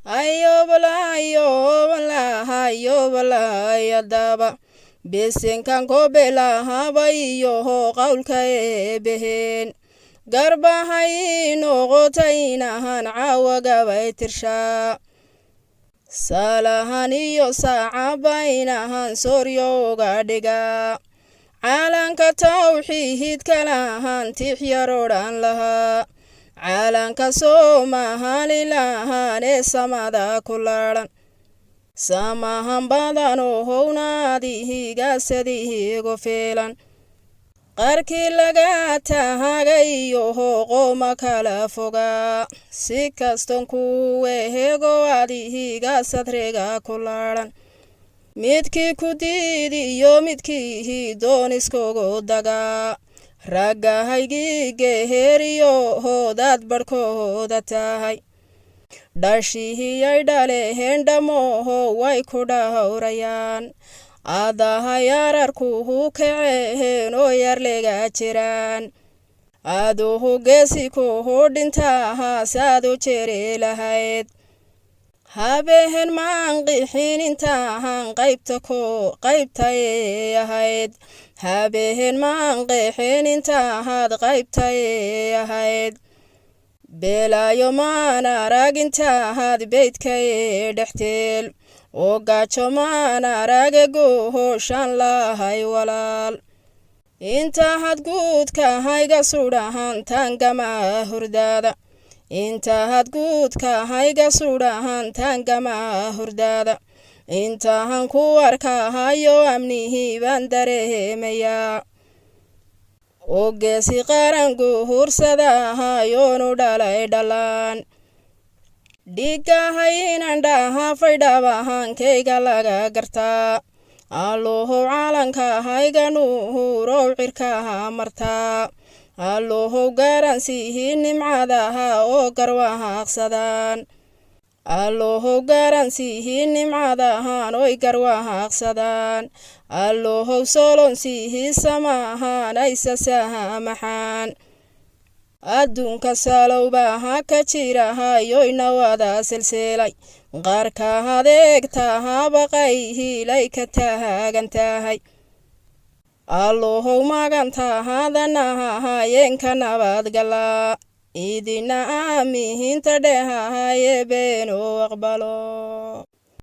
ayoobala yadaba besenkan kobelahaba iyo qawlka eebehen garbahay noqotaynahan caawagabay tirshaa salahan iyo saacabaynahan soryooga dhigaa caalanka tawxiidka lahan tixyarodhan lahaa caalanka Soomaalilahan ee samada ku laadhan samahan badan hownaadihigaasadihigu fiilan qarkii laga tahagayo qooma kala fogaa si kaston kuweehego adihiga sadriga ku laadhan midkii ku diidiyo midkii doon iskugu dagaa raggahaygii geeheriyo hoodaad barhkooda tahay dhashihiyay dhaleheen dhammoho way ku dhawrayaan adahay ararkuhu kaceheen oo yarlega jiraan aduhu geesi kuhu dhintahaas aad u jeri lahayd habehen maanqixin intahan qaybtay ahayd habehen maanqixin intahaad qaybtay ahayd beelaayo maan arag intahaad beydkay dhexteel oo gaajo maan arage gohoshan lahay walaal intahaad guudkahayga sudhahan tangama hurdaada intahaad guudkahayga sudhahan tangama hurdaada intahan ku arkahayo amnihii baan dareemayaa oo geesi qaran guhursadahayoonu dhalay dhalaan dhiigahaynan dhaafay dhabahankayga laga gartaa alluhow calankahayga nuhurow cirkaha martaa alluhow garansiihi nimcadaha oo garwahaaqsadaan alluhow garansiihi nimcadahan oy garwahaaqsadaan alluhow solonsiihi samahan aysa sahamaxaan adduunka salowbaha ka jirahayoyna wada silsilay qaarka adeegtaha baqayhiilay ka taagan tahay alluhow magantahadanahahayenka nabadgalaa idina aamihinta dhehahaye beenu aqbalo